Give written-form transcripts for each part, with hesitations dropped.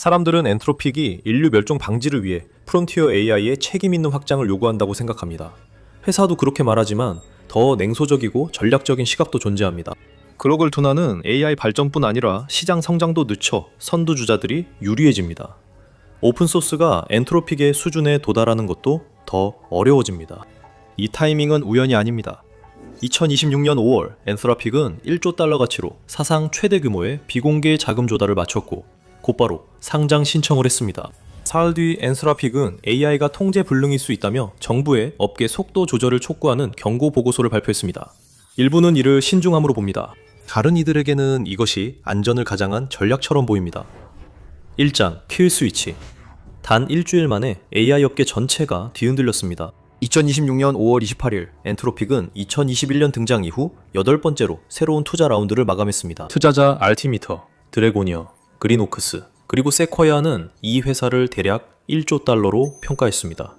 사람들은 엔트로픽이 인류 멸종 방지를 위해 프론티어 AI의 책임 있는 확장을 요구한다고 생각합니다. 회사도 그렇게 말하지만 더 냉소적이고 전략적인 시각도 존재합니다. 글로벌 둔화는 AI 발전뿐 아니라 시장 성장도 늦춰 선두주자들이 유리해집니다. 오픈소스가 엔트로픽의 수준에 도달하는 것도 더 어려워집니다. 이 타이밍은 우연이 아닙니다. 2026년 5월 엔트로픽은 1조 달러 가치로 사상 최대 규모의 비공개 자금 조달을 마쳤고 곧바로 상장 신청을 했습니다. 사흘 뒤 엔트로픽은 AI가 통제 불능일 수 있다며 정부의 업계 속도 조절을 촉구하는 경고 보고서를 발표했습니다. 일부는 이를 신중함으로 봅니다. 다른 이들에게는 이것이 안전을 가장한 전략처럼 보입니다. 1장 킬 스위치. 단 일주일 만에 AI 업계 전체가 뒤흔들렸습니다. 2026년 5월 28일 엔트로픽은 2021년 등장 이후 8번째로 새로운 투자 라운드를 마감했습니다. 투자자 알티미터, 드래고니어, 그린오크스, 그리고 세쿼이아는 이 회사를 대략 1조 달러로 평가했습니다.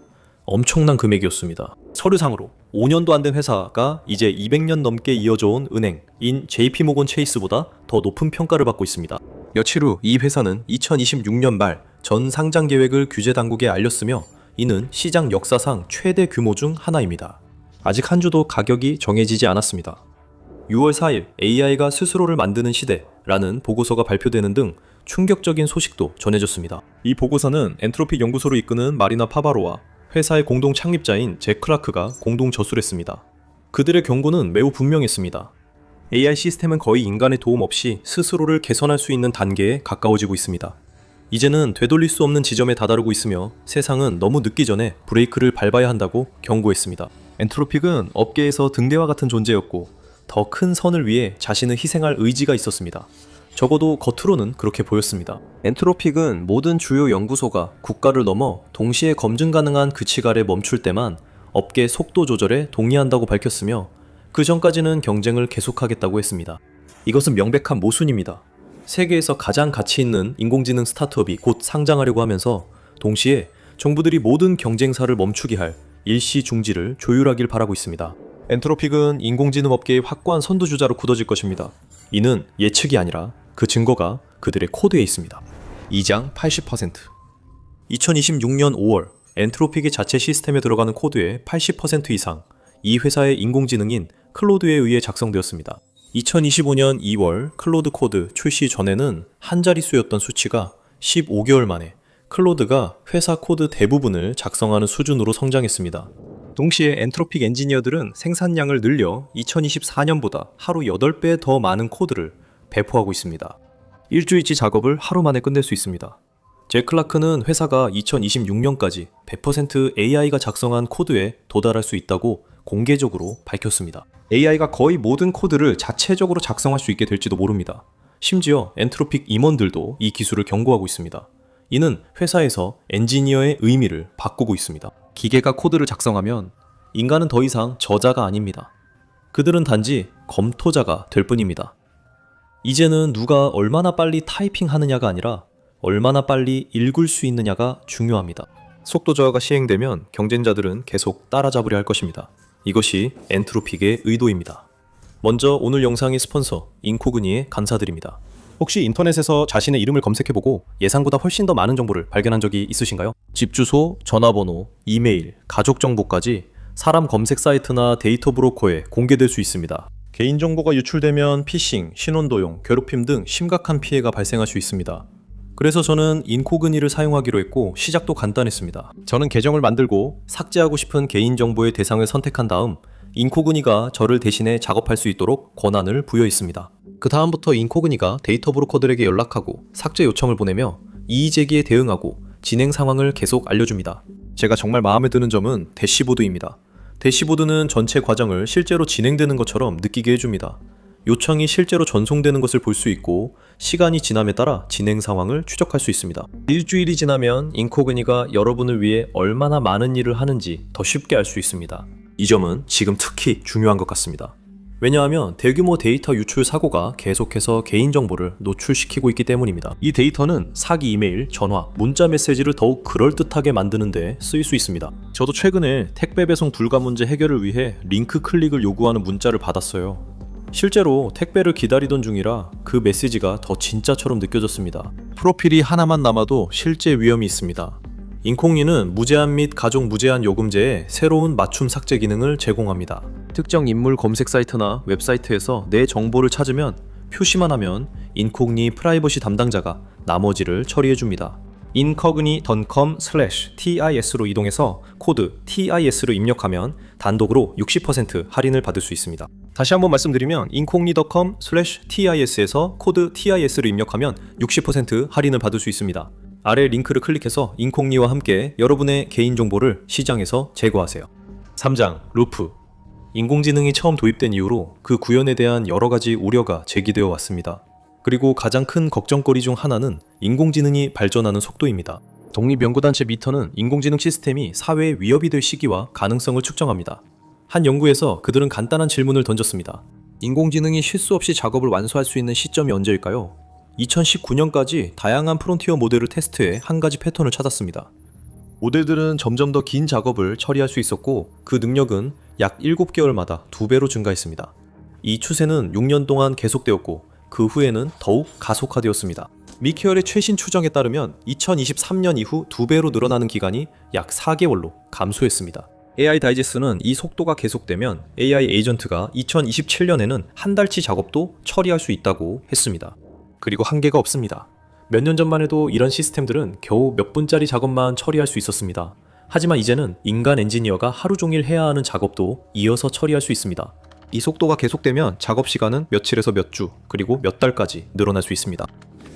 엄청난 금액이었습니다. 서류상으로 5년도 안 된 회사가 이제 200년 넘게 이어져온 은행인 JP모건 체이스보다 더 높은 평가를 받고 있습니다. 며칠 후 이 회사는 2026년 말 전 상장 계획을 규제 당국에 알렸으며 이는 시장 역사상 최대 규모 중 하나입니다. 아직 한 주도 가격이 정해지지 않았습니다. 6월 4일 AI가 스스로를 만드는 시대라는 보고서가 발표되는 등 충격적인 소식도 전해졌습니다. 이 보고서는 엔트로픽 연구소를 이끄는 마리나 파바로와 회사의 공동 창립자인 잭 클라크가 공동 저술했습니다. 그들의 경고는 매우 분명했습니다. AI 시스템은 거의 인간의 도움 없이 스스로를 개선할 수 있는 단계에 가까워지고 있습니다. 이제는 되돌릴 수 없는 지점에 다다르고 있으며 세상은 너무 늦기 전에 브레이크를 밟아야 한다고 경고했습니다. 엔트로픽은 업계에서 등대와 같은 존재였고 더 큰 선을 위해 자신을 희생할 의지가 있었습니다. 적어도 겉으로는 그렇게 보였습니다. 엔트로픽은 모든 주요 연구소가 국가를 넘어 동시에 검증 가능한 규칙 아래 멈출 때만 업계 속도 조절에 동의한다고 밝혔으며 그 전까지는 경쟁을 계속하겠다고 했습니다. 이것은 명백한 모순입니다. 세계에서 가장 가치 있는 인공지능 스타트업이 곧 상장하려고 하면서 동시에 정부들이 모든 경쟁사를 멈추게 할 일시 중지를 조율하길 바라고 있습니다. 엔트로픽은 인공지능 업계의 확고한 선두주자로 굳어질 것입니다. 이는 예측이 아니라 그 증거가 그들의 코드에 있습니다. 2장 80%. 2026년 5월 엔트로픽의 자체 시스템에 들어가는 코드의 80% 이상 이 회사의 인공지능인 클로드에 의해 작성되었습니다. 2025년 2월 클로드 코드 출시 전에는 한 자릿수였던 수치가 15개월 만에 클로드가 회사 코드 대부분을 작성하는 수준으로 성장했습니다. 동시에 엔트로픽 엔지니어들은 생산량을 늘려 2024년보다 하루 8배 더 많은 코드를 배포하고 있습니다. 일주일치 작업을 하루 만에 끝낼 수 있습니다. 잭 클라크는 회사가 2026년까지 100% AI가 작성한 코드에 도달할 수 있다고 공개적으로 밝혔습니다. AI가 거의 모든 코드를 자체적으로 작성할 수 있게 될지도 모릅니다. 심지어 엔트로픽 임원들도 이 기술을 경고하고 있습니다. 이는 회사에서 엔지니어의 의미를 바꾸고 있습니다. 기계가 코드를 작성하면 인간은 더 이상 저자가 아닙니다. 그들은 단지 검토자가 될 뿐입니다. 이제는 누가 얼마나 빨리 타이핑하느냐가 아니라 얼마나 빨리 읽을 수 있느냐가 중요합니다. 속도 저하가 시행되면 경쟁자들은 계속 따라잡으려 할 것입니다. 이것이 엔트로픽의 의도입니다. 먼저 오늘 영상의 스폰서 인코그니에 감사드립니다. 혹시 인터넷에서 자신의 이름을 검색해보고 예상보다 훨씬 더 많은 정보를 발견한 적이 있으신가요? 집 주소, 전화번호, 이메일, 가족 정보까지 사람 검색 사이트나 데이터 브로커에 공개될 수 있습니다. 개인정보가 유출되면 피싱, 신원도용, 괴롭힘 등 심각한 피해가 발생할 수 있습니다. 그래서 저는 인코그니를 사용하기로 했고 시작도 간단했습니다. 저는 계정을 만들고 삭제하고 싶은 개인정보의 대상을 선택한 다음 인코그니가 저를 대신해 작업할 수 있도록 권한을 부여했습니다. 그 다음부터 인코그니가 데이터 브로커들에게 연락하고 삭제 요청을 보내며 이의 제기에 대응하고 진행 상황을 계속 알려줍니다. 제가 정말 마음에 드는 점은 대시보드입니다. 대시보드는 전체 과정을 실제로 진행되는 것처럼 느끼게 해줍니다. 요청이 실제로 전송되는 것을 볼 수 있고 시간이 지남에 따라 진행 상황을 추적할 수 있습니다. 일주일이 지나면 인코그니가 여러분을 위해 얼마나 많은 일을 하는지 더 쉽게 알 수 있습니다. 이 점은 지금 특히 중요한 것 같습니다. 왜냐하면 대규모 데이터 유출 사고가 계속해서 개인정보를 노출시키고 있기 때문입니다. 이 데이터는 사기 이메일, 전화, 문자 메시지를 더욱 그럴듯하게 만드는 데 쓰일 수 있습니다. 저도 최근에 택배 배송 불가 문제 해결을 위해 링크 클릭을 요구하는 문자를 받았어요. 실제로 택배를 기다리던 중이라 그 메시지가 더 진짜처럼 느껴졌습니다. 프로필이 하나만 남아도 실제 위험이 있습니다. 인콩니는 무제한 및 가족 무제한 요금제에 새로운 맞춤 삭제 기능을 제공합니다. 특정 인물 검색 사이트나 웹사이트에서 내 정보를 찾으면 표시만 하면 인콩니 프라이버시 담당자가 나머지를 처리해줍니다. incogni.com/tis로 이동해서 코드 TIS를 입력하면 단독으로 60% 할인을 받을 수 있습니다. 다시 한번 말씀드리면 incogni.com/tis에서 코드 TIS를 입력하면 60% 할인을 받을 수 있습니다. 아래 링크를 클릭해서 인콩니와 함께 여러분의 개인정보를 시장에서 제거하세요. 3장 루프. 인공지능이 처음 도입된 이후로 그 구현에 대한 여러 가지 우려가 제기되어 왔습니다. 그리고 가장 큰 걱정거리 중 하나는 인공지능이 발전하는 속도입니다. 독립연구단체 미터는 인공지능 시스템이 사회에 위협이 될 시기와 가능성을 측정합니다. 한 연구에서 그들은 간단한 질문을 던졌습니다. 인공지능이 실수 없이 작업을 완수할 수 있는 시점이 언제일까요? 2019년까지 다양한 프론티어 모델을 테스트해 한 가지 패턴을 찾았습니다. 모델들은 점점 더 긴 작업을 처리할 수 있었고 그 능력은 약 7개월마다 2배로 증가했습니다. 이 추세는 6년 동안 계속되었고 그 후에는 더욱 가속화되었습니다. 미케얼의 최신 추정에 따르면 2023년 이후 2배로 늘어나는 기간이 약 4개월로 감소했습니다. AI 다이제스트는 이 속도가 계속되면 AI 에이전트가 2027년에는 한 달치 작업도 처리할 수 있다고 했습니다. 그리고 한계가 없습니다. 몇 년 전만 해도 이런 시스템들은 겨우 몇 분짜리 작업만 처리할 수 있었습니다. 하지만 이제는 인간 엔지니어가 하루 종일 해야 하는 작업도 이어서 처리할 수 있습니다. 이 속도가 계속되면 작업 시간은 며칠에서 몇 주, 그리고 몇 달까지 늘어날 수 있습니다.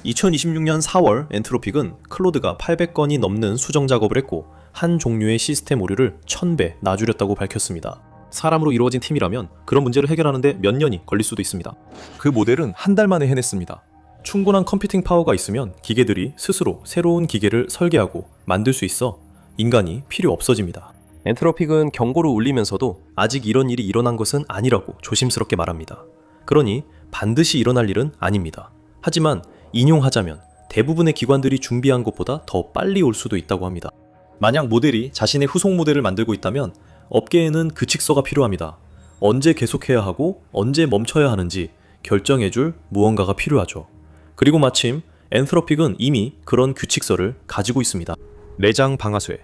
2026년 4월 엔트로픽은 클로드가 800건이 넘는 수정 작업을 했고 한 종류의 시스템 오류를 1000배 낮추렸다고 밝혔습니다. 사람으로 이루어진 팀이라면 그런 문제를 해결하는데 몇 년이 걸릴 수도 있습니다. 그 모델은 한 달 만에 해냈습니다. 충분한 컴퓨팅 파워가 있으면 기계들이 스스로 새로운 기계를 설계하고 만들 수 있어 인간이 필요 없어집니다. 엔트로픽은 경고를 울리면서도 아직 이런 일이 일어난 것은 아니라고 조심스럽게 말합니다. 그러니 반드시 일어날 일은 아닙니다. 하지만 인용하자면 대부분의 기관들이 준비한 것보다 더 빨리 올 수도 있다고 합니다. 만약 모델이 자신의 후속 모델을 만들고 있다면 업계에는 규칙서가 필요합니다. 언제 계속해야 하고 언제 멈춰야 하는지 결정해줄 무언가가 필요하죠. 그리고 마침 엔트로픽은 이미 그런 규칙서를 가지고 있습니다. 내장 방아쇠.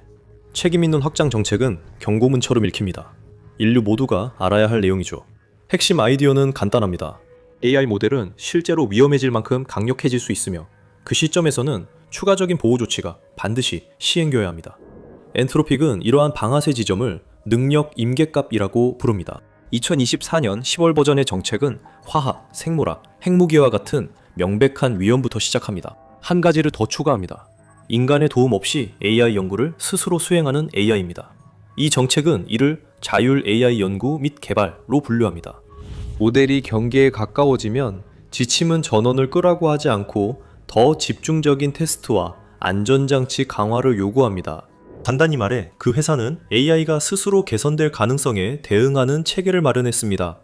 책임있는 확장 정책은 경고문처럼 읽힙니다. 인류 모두가 알아야 할 내용이죠. 핵심 아이디어는 간단합니다. AI 모델은 실제로 위험해질 만큼 강력해질 수 있으며 그 시점에서는 추가적인 보호 조치가 반드시 시행되어야 합니다. 엔트로픽은 이러한 방아쇠 지점을 능력 임계값이라고 부릅니다. 2024년 10월 버전의 정책은 화학, 생물학, 핵무기와 같은 명백한 위험부터 시작합니다. 한 가지를 더 추가합니다. 인간의 도움 없이 AI 연구를 스스로 수행하는 AI입니다. 이 정책은 이를 자율 AI 연구 및 개발로 분류합니다. 모델이 경계에 가까워지면 지침은 전원을 끄라고 하지 않고 더 집중적인 테스트와 안전장치 강화를 요구합니다. 간단히 말해 그 회사는 AI가 스스로 개선될 가능성에 대응하는 체계를 마련했습니다.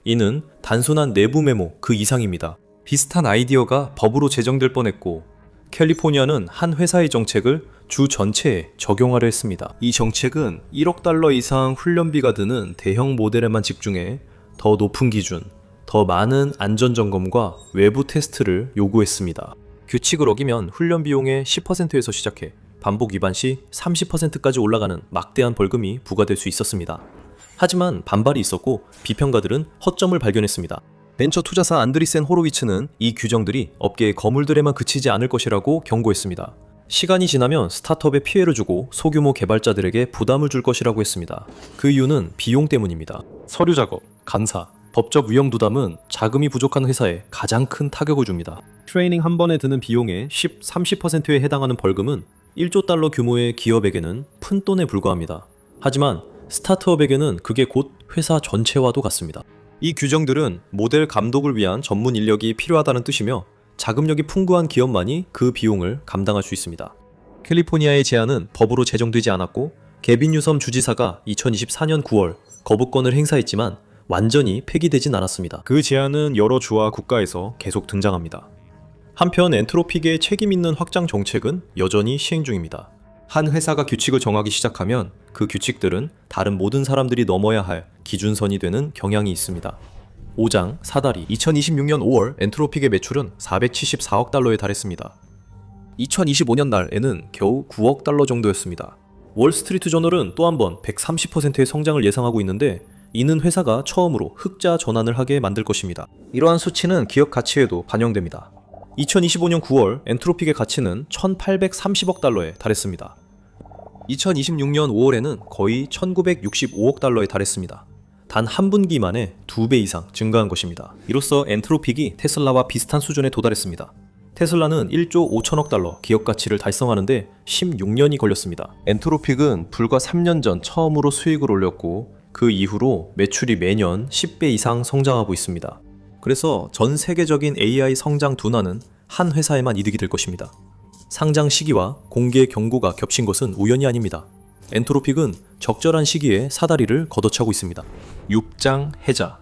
이는 단순한 내부 메모 그 이상입니다. 비슷한 아이디어가 법으로 제정될 뻔했고 캘리포니아는 한 회사의 정책을 주 전체에 적용하려 했습니다. 이 정책은 1억 달러 이상 훈련비가 드는 대형 모델에만 집중해 더 높은 기준, 더 많은 안전점검과 외부 테스트를 요구했습니다. 규칙을 어기면 훈련 비용의 10%에서 시작해 반복 위반 시 30%까지 올라가는 막대한 벌금이 부과될 수 있었습니다. 하지만 반발이 있었고 비평가들은 허점을 발견했습니다. 벤처 투자사 안드리센 호로위츠는 이 규정들이 업계의 거물들에만 그치지 않을 것이라고 경고했습니다. 시간이 지나면 스타트업에 피해를 주고 소규모 개발자들에게 부담을 줄 것이라고 했습니다. 그 이유는 비용 때문입니다. 서류 작업, 감사, 법적 위험 부담은 자금이 부족한 회사에 가장 큰 타격을 줍니다. 트레이닝 한 번에 드는 비용의 30%에 해당하는 벌금은 1조 달러 규모의 기업에게는 푼돈에 불과합니다. 하지만 스타트업에게는 그게 곧 회사 전체와도 같습니다. 이 규정들은 모델 감독을 위한 전문 인력이 필요하다는 뜻이며 자금력이 풍부한 기업만이 그 비용을 감당할 수 있습니다. 캘리포니아의 제안은 법으로 제정되지 않았고 개빈 뉴섬 주지사가 2024년 9월 거부권을 행사했지만 완전히 폐기되진 않았습니다. 그 제안은 여러 주와 국가에서 계속 등장합니다. 한편 엔트로픽의 책임 있는 확장 정책은 여전히 시행 중입니다. 한 회사가 규칙을 정하기 시작하면 그 규칙들은 다른 모든 사람들이 넘어야 할 기준선이 되는 경향이 있습니다. 5장 사다리. 2026년 5월 엔트로픽의 매출은 474억 달러에 달했습니다. 2025년 말에는 겨우 9억 달러 정도였습니다. 월스트리트 저널은 또 한 번 130%의 성장을 예상하고 있는데, 이는 회사가 처음으로 흑자 전환을 하게 만들 것입니다. 이러한 수치는 기업 가치에도 반영됩니다. 2025년 9월 엔트로픽의 가치는 1830억 달러에 달했습니다. 2026년 5월에는 거의 1965억 달러에 달했습니다. 단 한 분기 만에 2배 이상 증가한 것입니다. 이로써 엔트로픽이 테슬라와 비슷한 수준에 도달했습니다. 테슬라는 1조 5천억 달러 기업 가치를 달성하는데 16년이 걸렸습니다. 엔트로픽은 불과 3년 전 처음으로 수익을 올렸고, 그 이후로 매출이 매년 10배 이상 성장하고 있습니다. 그래서 전 세계적인 AI 성장 둔화는 한 회사에만 이득이 될 것입니다. 상장 시기와 공개 경고가 겹친 것은 우연이 아닙니다. 엔트로픽은 적절한 시기에 사다리를 걷어차고 있습니다. 6장 해자.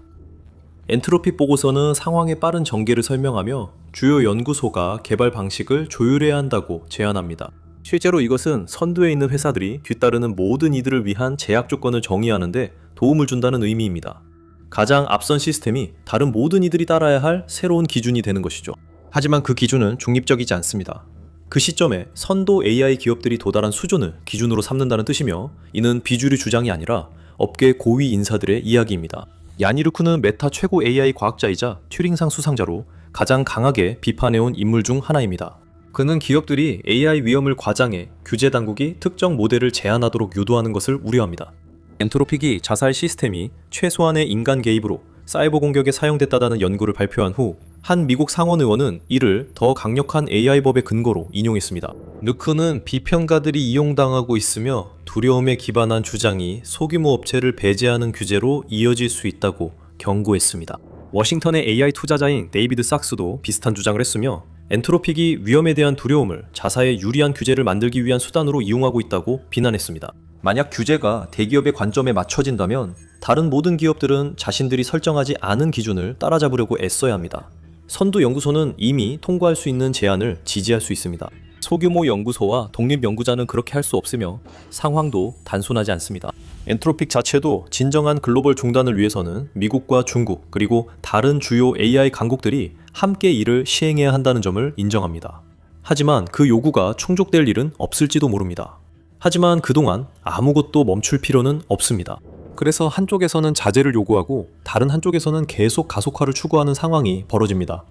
엔트로픽 보고서는 상황의 빠른 전개를 설명하며 주요 연구소가 개발 방식을 조율해야 한다고 제안합니다. 실제로 이것은 선두에 있는 회사들이 뒤따르는 모든 이들을 위한 제약 조건을 정의하는데 도움을 준다는 의미입니다. 가장 앞선 시스템이 다른 모든 이들이 따라야 할 새로운 기준이 되는 것이죠. 하지만 그 기준은 중립적이지 않습니다. 그 시점에 선도 AI 기업들이 도달한 수준을 기준으로 삼는다는 뜻이며, 이는 비주류 주장이 아니라 업계 고위 인사들의 이야기입니다. 야니르쿠는 메타 최고 AI 과학자이자 튜링상 수상자로 가장 강하게 비판해온 인물 중 하나입니다. 그는 기업들이 AI 위험을 과장해 규제 당국이 특정 모델을 제한하도록 유도하는 것을 우려합니다. 엔트로픽이 자살 시스템이 최소한의 인간 개입으로 사이버 공격에 사용됐다는 연구를 발표한 후 한 미국 상원 의원은 이를 더 강력한 AI법의 근거로 인용했습니다. 누크는 비평가들이 이용당하고 있으며 두려움에 기반한 주장이 소규모 업체를 배제하는 규제로 이어질 수 있다고 경고했습니다. 워싱턴의 AI 투자자인 데이비드 sak스도 비슷한 주장을 했으며, 엔트로픽이 위험에 대한 두려움을 자사에 유리한 규제를 만들기 위한 수단으로 이용하고 있다고 비난했습니다. 만약 규제가 대기업의 관점에 맞춰진다면 다른 모든 기업들은 자신들이 설정하지 않은 기준을 따라잡으려고 애써야 합니다. 선두 연구소는 이미 통과할 수 있는 제안을 지지할 수 있습니다. 소규모 연구소와 독립 연구자는 그렇게 할 수 없으며 상황도 단순하지 않습니다. 엔트로픽 자체도 진정한 글로벌 중단을 위해서는 미국과 중국 그리고 다른 주요 AI 강국들이 함께 이를 시행해야 한다는 점을 인정합니다. 하지만 그 요구가 충족될 일은 없을지도 모릅니다. 하지만 그동안 아무것도 멈출 필요는 없습니다. 그래서 한쪽에서는 자제를 요구하고 다른 한쪽에서는 계속 가속화를 추구하는 상황이 벌어집니다.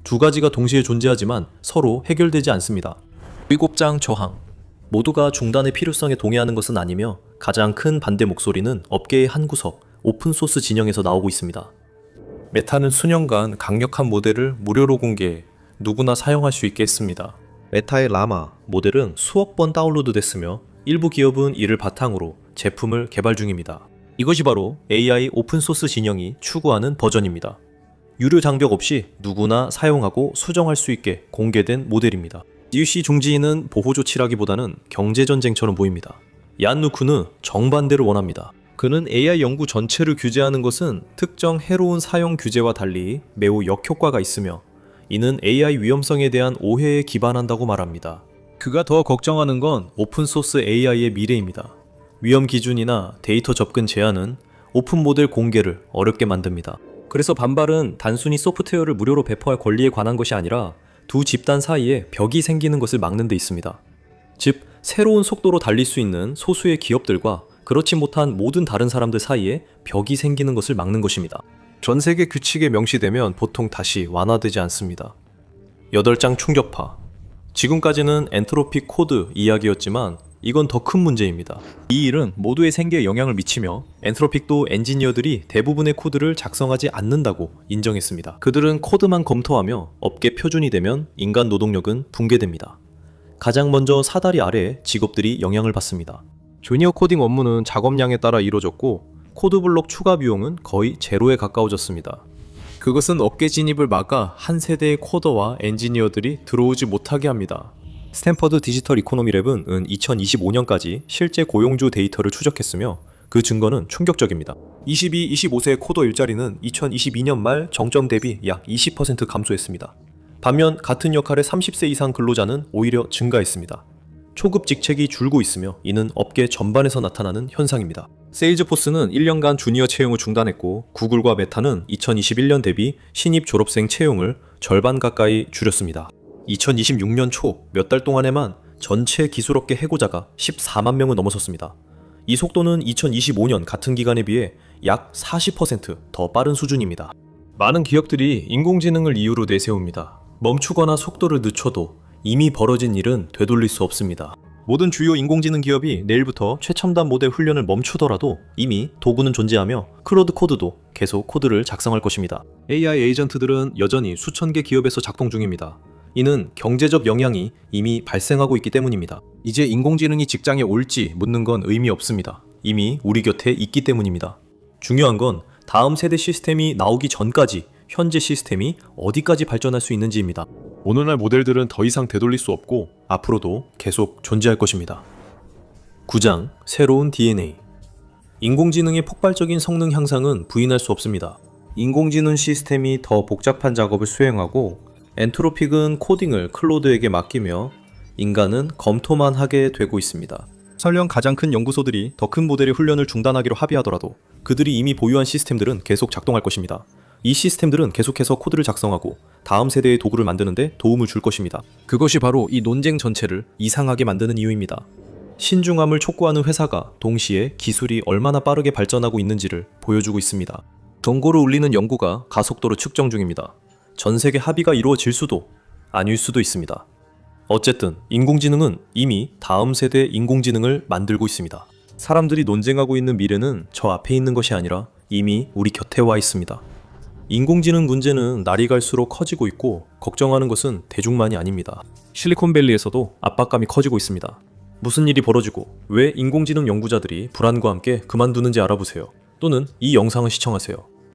두 가지가 동시에 존재하지만 서로 해결되지 않습니다. 7장 저항. 모두가 중단의 필요성에 동의하는 것은 아니며, 가장 큰 반대 목소리는 업계의 한 구석, 오픈소스 진영에서 나오고 있습니다. 메타는 수년간 강력한 모델을 무료로 공개해 누구나 사용할 수 있게 했습니다. 메타의 라마 모델은 수억 번 다운로드 됐으며, 일부 기업은 이를 바탕으로 제품을 개발 중입니다. 이것이 바로 AI 오픈소스 진영이 추구하는 버전입니다. 유료 장벽 없이 누구나 사용하고 수정할 수 있게 공개된 모델입니다. DUC 중지인은 보호 조치라기보다는 경제전쟁처럼 보입니다. 얀 누쿠는 정반대를 원합니다. 그는 AI 연구 전체를 규제하는 것은 특정 해로운 사용 규제와 달리 매우 역효과가 있으며, 이는 AI 위험성에 대한 오해에 기반한다고 말합니다. 그가 더 걱정하는 건 오픈소스 AI의 미래입니다. 위험 기준이나 데이터 접근 제한은 오픈 모델 공개를 어렵게 만듭니다. 그래서 반발은 단순히 소프트웨어를 무료로 배포할 권리에 관한 것이 아니라 두 집단 사이에 벽이 생기는 것을 막는 데 있습니다. 즉, 새로운 속도로 달릴 수 있는 소수의 기업들과 그렇지 못한 모든 다른 사람들 사이에 벽이 생기는 것을 막는 것입니다. 전 세계 규칙에 명시되면 보통 다시 완화되지 않습니다. 8장 충격파. 지금까지는 엔트로픽 코드 이야기였지만 이건 더 큰 문제입니다. 이 일은 모두의 생계에 영향을 미치며, 엔트로픽도 엔지니어들이 대부분의 코드를 작성하지 않는다고 인정했습니다. 그들은 코드만 검토하며 업계 표준이 되면 인간 노동력은 붕괴됩니다. 가장 먼저 사다리 아래 직업들이 영향을 받습니다. 주니어 코딩 업무는 작업량에 따라 이루어졌고, 코드 블록 추가 비용은 거의 제로에 가까워졌습니다. 그것은 업계 진입을 막아 한 세대의 코더와 엔지니어들이 들어오지 못하게 합니다. 스탠퍼드 디지털 이코노미 랩은 2025년까지 실제 고용주 데이터를 추적했으며, 그 증거는 충격적입니다. 22, 25세 코더 일자리는 2022년 말 정점 대비 약 20% 감소했습니다. 반면 같은 역할의 30세 이상 근로자는 오히려 증가했습니다. 초급 직책이 줄고 있으며, 이는 업계 전반에서 나타나는 현상입니다. 세일즈포스는 1년간 주니어 채용을 중단했고 구글과 메타는 2021년 대비 신입 졸업생 채용을 절반 가까이 줄였습니다. 2026년 초 몇 달 동안에만 전체 기술업계 해고자가 14만 명을 넘어섰습니다. 이 속도는 2025년 같은 기간에 비해 약 40% 빠른 수준입니다. 많은 기업들이 인공지능을 이유로 내세웁니다. 멈추거나 속도를 늦춰도 이미 벌어진 일은 되돌릴 수 없습니다. 모든 주요 인공지능 기업이 내일부터 최첨단 모델 훈련을 멈추더라도 이미 도구는 존재하며 클로드 코드도 계속 코드를 작성할 것입니다. AI 에이전트들은 여전히 수천 개 기업에서 작동 중입니다. 이는 경제적 영향이 이미 발생하고 있기 때문입니다. 이제 인공지능이 직장에 올지 묻는 건 의미 없습니다. 이미 우리 곁에 있기 때문입니다. 중요한 건 다음 세대 시스템이 나오기 전까지 현재 시스템이 어디까지 발전할 수 있는지입니다. 오늘날 모델들은 더 이상 되돌릴 수 없고 앞으로도 계속 존재할 것입니다. 9장 새로운 DNA. 인공지능의 폭발적인 성능 향상은 부인할 수 없습니다. 인공지능 시스템이 더 복잡한 작업을 수행하고 엔트로픽은 코딩을 클로드에게 맡기며 인간은 검토만 하게 되고 있습니다. 설령 가장 큰 연구소들이 더 큰 모델의 훈련을 중단하기로 합의하더라도 그들이 이미 보유한 시스템들은 계속 작동할 것입니다. 이 시스템들은 계속해서 코드를 작성하고 다음 세대의 도구를 만드는데 도움을 줄 것입니다. 그것이 바로 이 논쟁 전체를 이상하게 만드는 이유입니다. 신중함을 촉구하는 회사가 동시에 기술이 얼마나 빠르게 발전하고 있는지를 보여주고 있습니다. 정보를 울리는 연구가 가속도로 측정 중입니다. 전 세계 합의가 이루어질 수도 아닐 수도 있습니다. 어쨌든 인공지능은 이미 다음 세대 인공지능을 만들고 있습니다. 사람들이 논쟁하고 있는 미래는 저 앞에 있는 것이 아니라 이미 우리 곁에 와 있습니다. 인공지능 문제는 날이 갈수록 커지고 있고 걱정하는 것은 대중만이 아닙니다. 실리콘밸리에서도 압박감이 커지고 있습니다. 무슨 일이 벌어지고 왜 인공지능 연구자들이 불안과 함께 그만두는지 알아보세요. 또는 이 영상을 시청하세요.